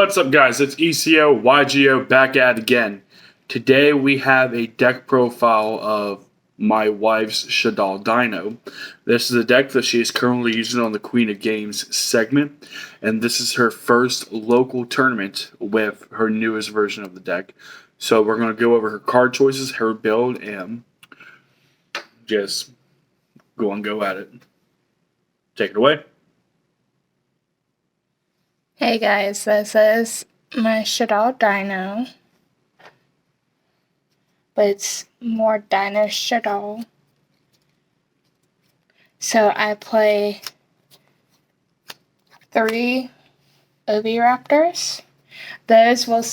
What's up, guys? It's Eco.Ygo back at it again. Today we have a deck profile of my wife's Shadal Dino. This is a deck that she is currently using on the Queen of Games segment, and this is her first local tournament with her newest version of the deck. So we're going to go over her card choices, her build, and just go at it. Take it away. Hey guys, this is my Shadal Dino, but it's more Dino Shadal. So I play 3 Oviraptors. Those will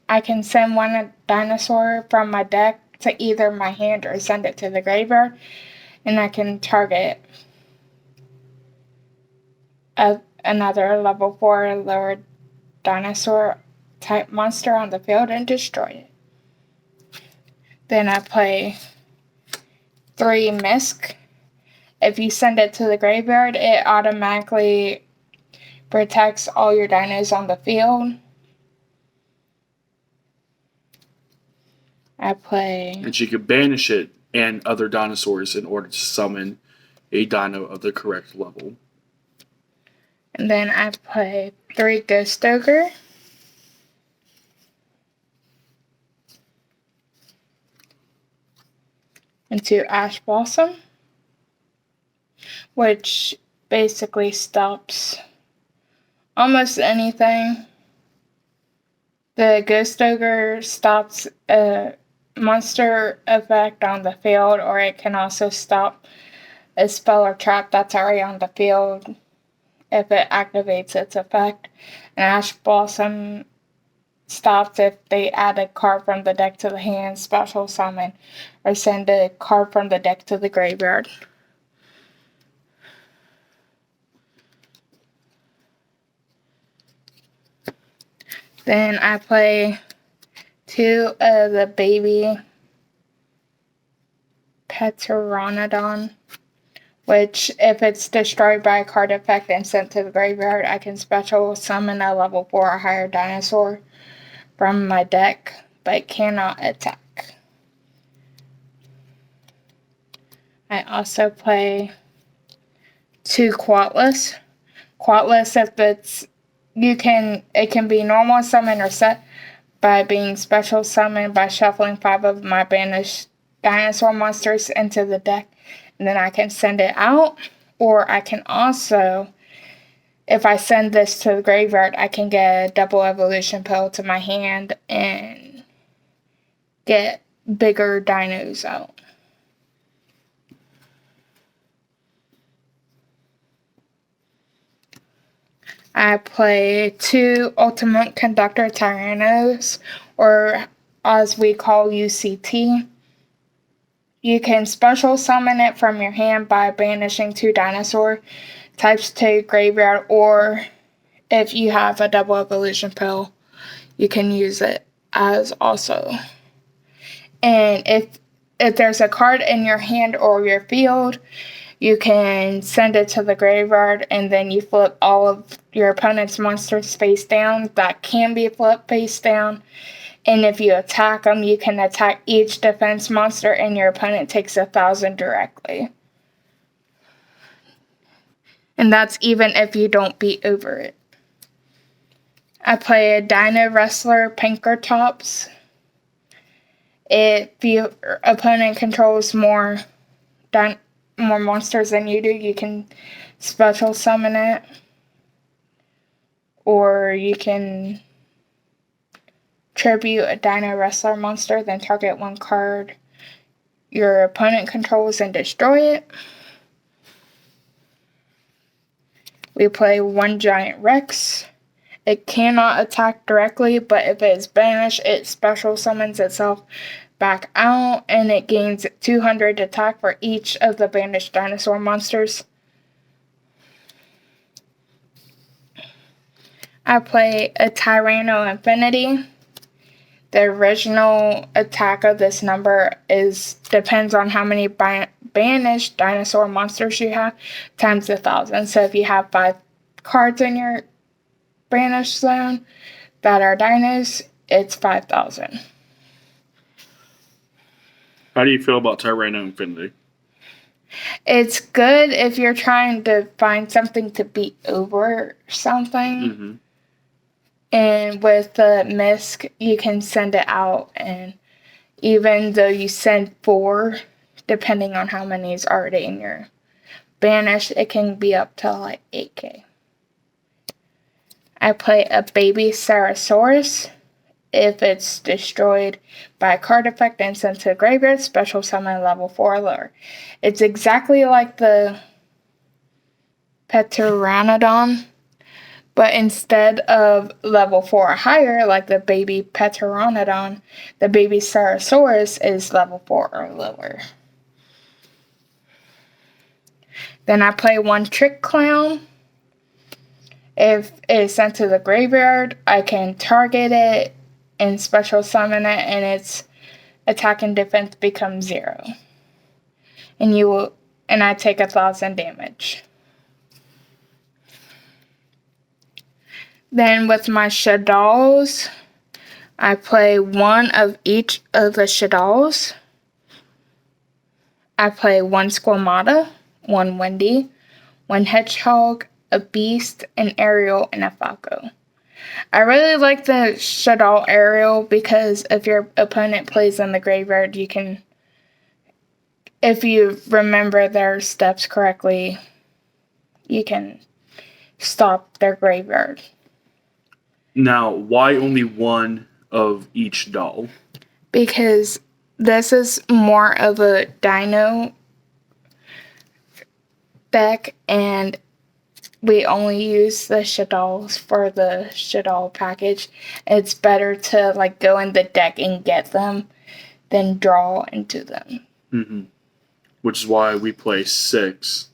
I can send one dinosaur from my deck to either my hand or send it to the graveyard, and I can target another level 4 lower dinosaur type monster on the field and destroy it. Then I play 3 Misk. If you send it to the graveyard, it automatically protects all your dinos on the field. And she could banish it and other dinosaurs in order to summon a dino of the correct level. And then I play 3 Ghost Ogre. And 2 Ash Blossom, which basically stops almost anything. The Ghost Ogre stops a monster effect on the field, or it can also stop a spell or trap that's already on the field if it activates its effect. And Ash Blossom stops if they add a card from the deck to the hand, special summon, or send a card from the deck to the graveyard. Then I play 2 of the baby Pteranodon, which if it's destroyed by a card effect and sent to the graveyard, I can special summon a level 4 or higher dinosaur from my deck, but cannot attack. I also play 2 Quatless. Quatless, it can be normal summon or set by being special summoned by shuffling 5 of my banished dinosaur monsters into the deck, and then I can send it out. Or I can also, if I send this to the graveyard, I can get a double evolution pill to my hand and get bigger dinos out. I play 2 Ultimate Conductor Tyrannos, or as we call UCT. You can special summon it from your hand by banishing 2 dinosaur types to graveyard, or if you have a double evolution pill, you can use it as also. And if there's a card in your hand or your field, you can send it to the graveyard, and then you flip all of your opponent's monsters face down. That can be flipped face down. And if you attack them, you can attack each defense monster, and your opponent takes 1,000 directly. And that's even if you don't beat over it. I play a Dino Wrestler Pinkertops. If your opponent controls more monsters than you do, you can special summon it, or you can tribute a Dino Wrestler monster, then target 1 card your opponent controls and destroy it. We play 1 Giant Rex. It cannot attack directly, but if it is banished, it special summons itself back out, and it gains 200 attack for each of the banished dinosaur monsters. I play a Tyranno Infinity. The original attack of this number depends on how many banished dinosaur monsters you have, times 1,000. So if you have 5 cards in your banished zone, that are dinos, it's 5,000. How do you feel about Tyranno Infinity? It's good if you're trying to find something to beat over something. Mm-hmm. And with the MISC, you can send it out, and even though you send 4, depending on how many is already in your banish, it can be up to like 8k. I play a baby Ceratosaurus. If it's destroyed by a card effect and sent to the graveyard, special summon level 4 or lower. It's exactly like the Pteranodon, but instead of level 4 or higher, like the baby Pteranodon, the baby Ceratosaurus is level 4 or lower. Then I play one Trick Clown. If it's sent to the graveyard, I can target it and special summon it, and its attack and defense becomes 0. And I take 1,000 damage. Then with my DinoDolls, I play one of each of the DinoDolls. I play one Squamata, one Wendy, one Hedgehog, a Beast, an Ariel, and a Falco. I really like the DinoDoll Ariel because if your opponent plays in the graveyard, you can, if you remember their steps correctly, you can stop their graveyard. Now, why only one of each doll? Because this is more of a dino deck, and we only use the DinoDolls for the DinoDoll package. It's better to like go in the deck and get them than draw into them. Mm-hmm. Which is why we play 6.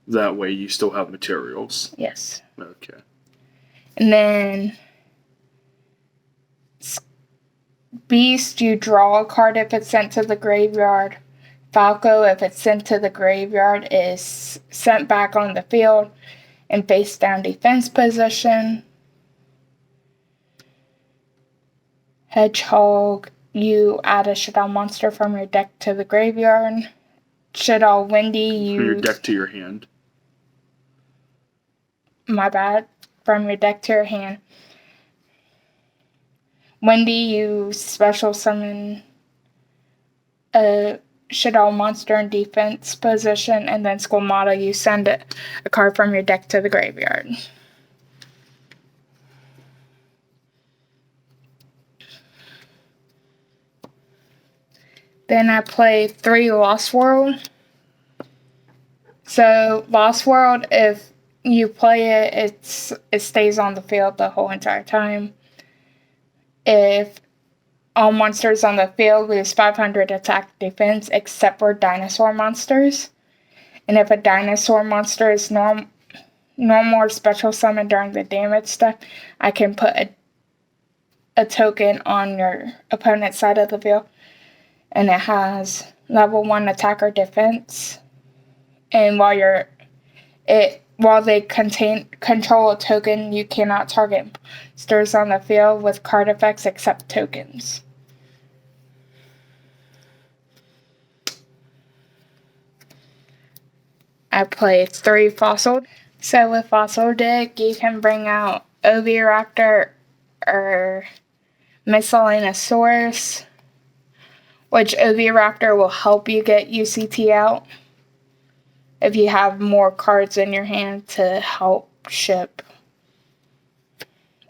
That way you still have materials. Yes. Okay. And then Beast, you draw a card if it's sent to the graveyard. Falco, if it's sent to the graveyard, is sent back on the field in face down defense position. Hedgehog, you add a DinoDoll monster from your deck to the graveyard. DinoDoll Wendy, From your deck to your hand. My bad. From your deck to your hand. Wendy, you special summon a DinoDoll monster in defense position, and then Squamata, you send a card from your deck to the graveyard. Then I play 3 Lost World. So Lost World, if you play it, it stays on the field the whole entire time. If all monsters on the field lose 500 attack defense except for dinosaur monsters. And if a dinosaur monster is normal or special summon during the damage step, I can put a token on your opponent's side of the field. And it has level 1 attack or defense. And while they control a token, you cannot target monsters on the field with card effects except tokens. I play 3 Fossil. So with Fossil deck, you can bring out Oviraptor or Miscellaneosaurus, which Oviraptor will help you get UCT out if you have more cards in your hand to help ship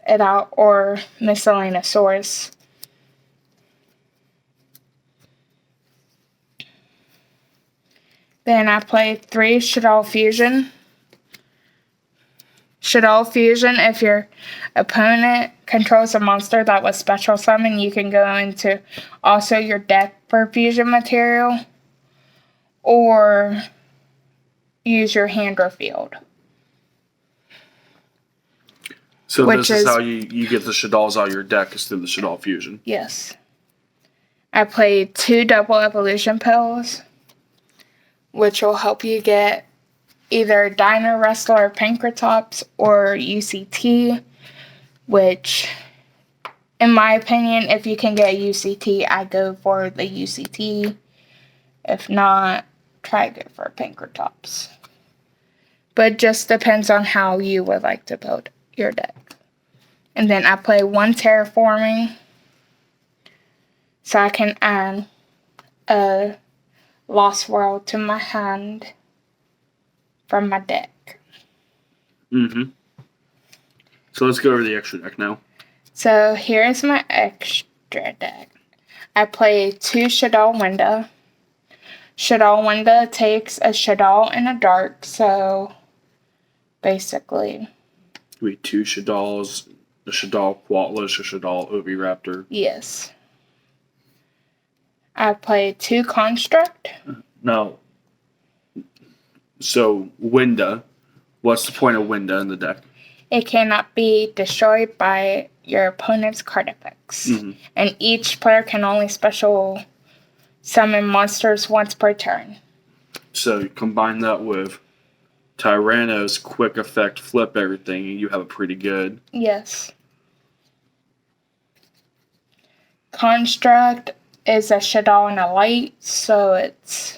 it out, or Miscellaneosaurus. Then I play 3 DinoDoll Fusion. DinoDoll Fusion, if your opponent controls a monster that was special summoned, you can go into also your deck for fusion material, or use your hand or field. So this is how you get the DinoDolls out of your deck, is through the DinoDoll Fusion. Yes. I played 2 double evolution pills, which will help you get either Dino Wrestler or Pankratops or UCT, which In my opinion, if you can get a UCT, I go for the UCT. If not, try to go for Pinkertops. But it just depends on how you would like to build your deck. And then I play 1 terraforming, so I can add a Lost World to my hand from my deck. Mm-hmm. So let's go over the extra deck now. So here's my extra deck. I play 2 Shaddoll Winda. Shaddoll Winda takes a Shaddoll and a Dark, so basically... We 2 Shaddolls, a Shaddoll Quatlish, a Shaddoll Oviraptor. Yes. I play 2 Construct. No. So, Winda. What's the point of Winda in the deck? It cannot be destroyed by your opponent's card effects. Mm-hmm. And each player can only special summon monsters once per turn. So, you combine that with Tyranno's quick effect, flip everything, and you have a pretty good. Yes. Construct is a Shaddoll and a Light, so it's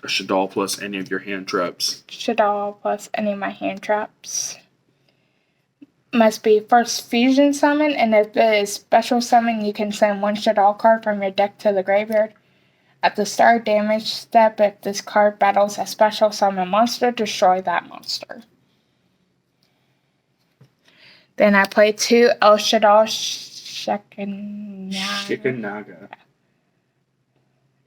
A Shaddoll plus any of your hand traps. Shaddoll plus any of my hand traps. Must be first fusion summon, and if it is special summon, you can send 1 Shaddoll card from your deck to the graveyard. At the start damage step, if this card battles a special summon monster, destroy that monster. Then I play 2 El Shaddoll Shikanaga.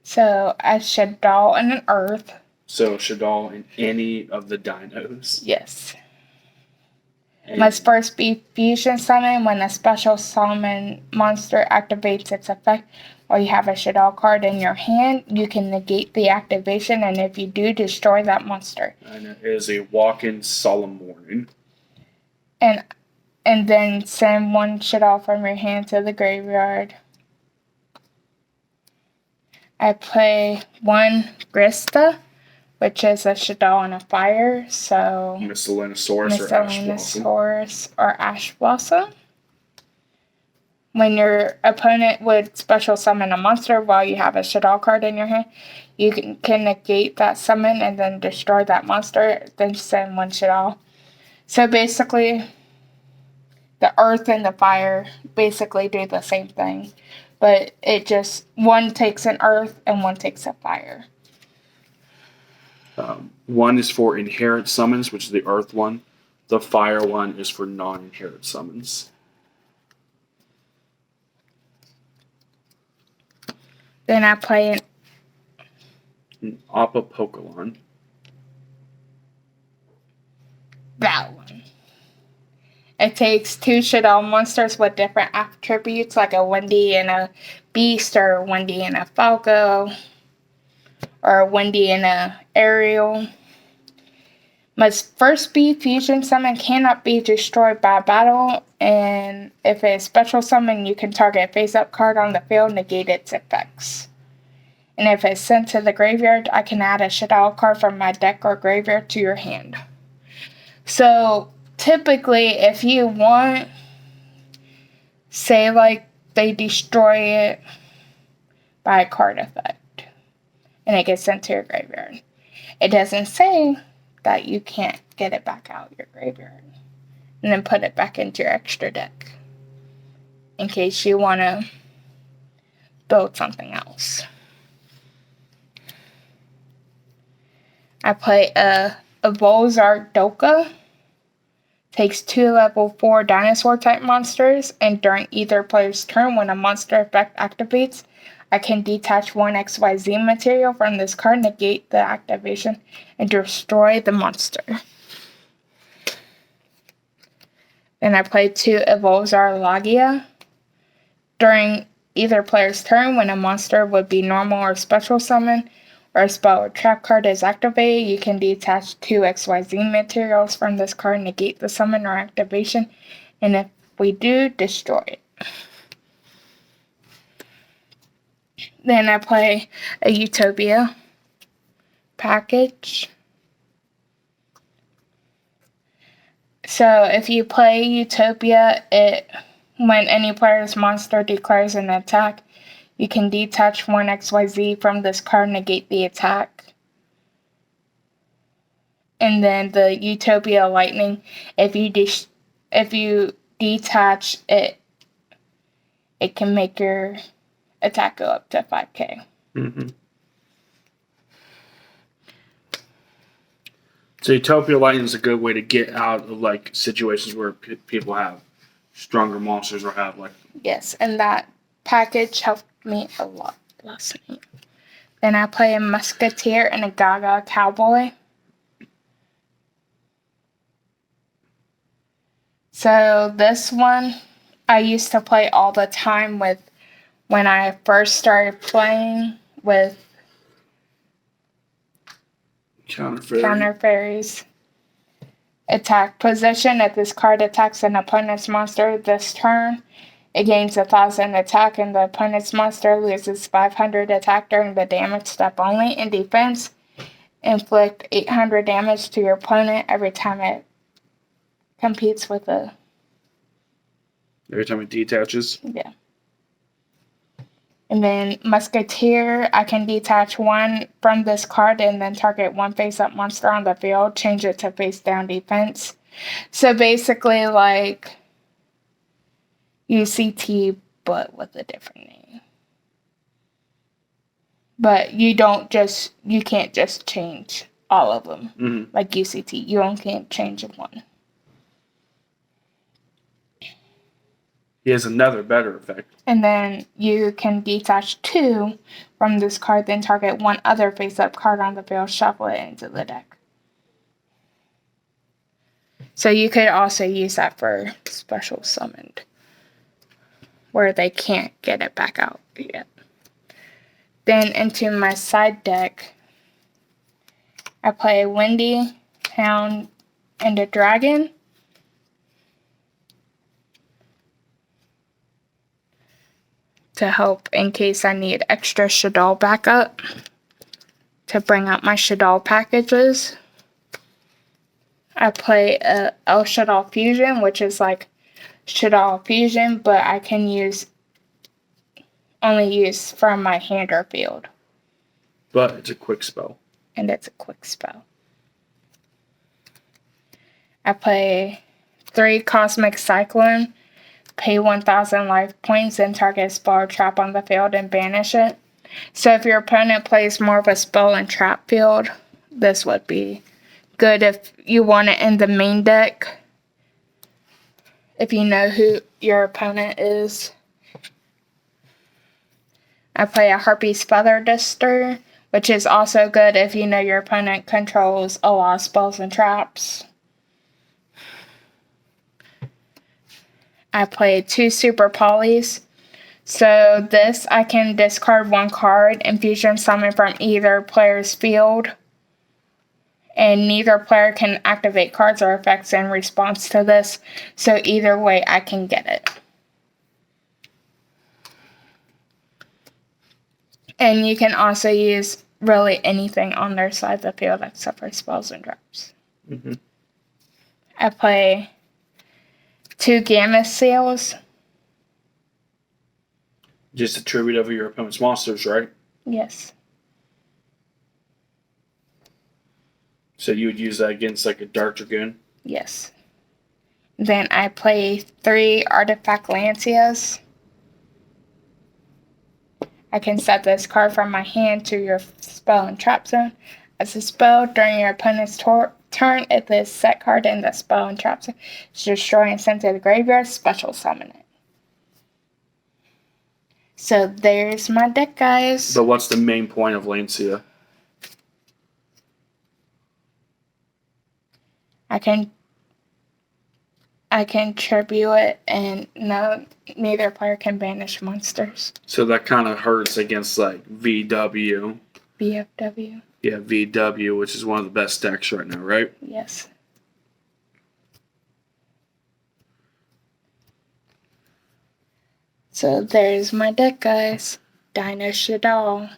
So a Shaddoll and an Earth. So Shaddoll in any of the dinos. Yes. And Must first be fusion summon. When a special summon monster activates its effect, or you have a Shaddoll card in your hand, you can negate the activation, and if you do, destroy that monster. And it is a walk-in solemn warning. And then send 1 Shaddoll from your hand to the graveyard. I play 1 Grista, which is a Shaddoll and a Fire, so... Miscellaneosaurus or Ash Blossom. When your opponent would special summon a monster while you have a Shaddoll card in your hand, you can negate that summon and then destroy that monster, then send 1 Shaddoll. So basically, the Earth and the Fire basically do the same thing, but it just, 1 takes an Earth and 1 takes a Fire. 1 is for inherent summons, which is the Earth one. The Fire one is for non-inherent summons. Then I play An Appa Pokelon. that one. It takes 2 Shaddoll monsters with different attributes, like a Wendy and a Beast, or a Wendy and a Falco, or a Wendy and a Ariel. Must first be fusion summon, cannot be destroyed by battle, and if it is special summon, you can target a face-up card on the field, negate its effects. And if it's sent to the graveyard, I can add a Shaddoll card from my deck or graveyard to your hand. So, typically, if you want, say like they destroy it by a card effect, and it gets sent to your graveyard, it doesn't say that you can't get it back out your graveyard and then put it back into your extra deck in case you want to build something else. I play a Volzark Doka. Takes 2 level 4 dinosaur type monsters, and during either player's turn when a monster effect activates, I can detach 1 XYZ material from this card, negate the activation, and destroy the monster. Then I play 2 Volzark Lagia. During either player's turn when a monster would be normal or special summon, or a spell or trap card is activated, you can detach 2 XYZ materials from this card, negate the summon or activation, and if we do, destroy it. Then I play a Utopia package. So if you play Utopia, it When any player's monster declares an attack, you can detach one XYZ from this card, negate the attack. And then the Utopia Lightning, if you detach it, it can make your attack go up to 5k. Mm-hmm. So Utopia Lightning is a good way to get out of like situations where people have stronger monsters or have like. Yes, and that package helped me a lot last night. Then I play a Musketeer and a Gaga Cowboy. So this one I used to play all the time with when I first started playing with Counter Fairies. Attack position. If this card attacks an opponent's monster this turn, it gains 1,000 attack and the opponent's monster loses 500 attack during the damage step only. In defense, inflict 800 damage to your opponent every time it competes with a... Every time it detaches? Yeah. And then Musketeer, I can detach one from this card and then target one face-up monster on the field, change it to face-down defense. So basically like UCT, but with a different name. But you can't just change all of them. Mm-hmm. Like UCT, you only can't change one. He has another better effect. And then you can detach two from this card, then target one other face-up card on the field, shuffle it into the deck. So you could also use that for special summoned, where they can't get it back out yet. Then into my side deck, I play a Windy, Hound, and a Dragon. To help in case I need extra Shaddoll backup to bring up my Shaddoll packages. I play a El Shaddoll Fusion, which is like Shaddoll Fusion, but I can only use from my hand or field. But it's a quick spell. And it's a quick spell. I play 3 Cosmic Cyclone. Pay 1,000 life points and target a spell or trap on the field and banish it. So if your opponent plays more of a spell and trap field, this would be good if you want it in the main deck. If you know who your opponent is. I play a Harpy's Feather Duster, which is also good if you know your opponent controls a lot of spells and traps. I play 2 Super Polys. So this, I can discard 1 card and fusion summon from either player's field. And neither player can activate cards or effects in response to this. So either way, I can get it. And you can also use really anything on their side of the field except for spells and traps. Mm-hmm. I play 2 Gamma Sails. Just a tribute of your opponent's monsters, right? Yes. So you would use that against like a Dark Dragoon? Yes. Then I play 3 Artifact Lancias. I can set this card from my hand to your spell and trap zone. As a spell, during your opponent's turn, if the set card in the spell and trap zone is destroyed and sent to the graveyard, special summon it. So there's my deck, guys. But what's the main point of Lancia? I can tribute it, and neither player can banish monsters. So that kind of hurts against like VW. BFW. Yeah, VW, which is one of the best decks right now, right? Yes. So there's my deck, guys. DinoDolls.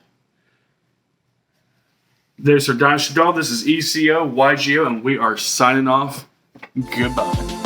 There's our DinoDolls. This is Eco.Ygo, and we are signing off. Goodbye.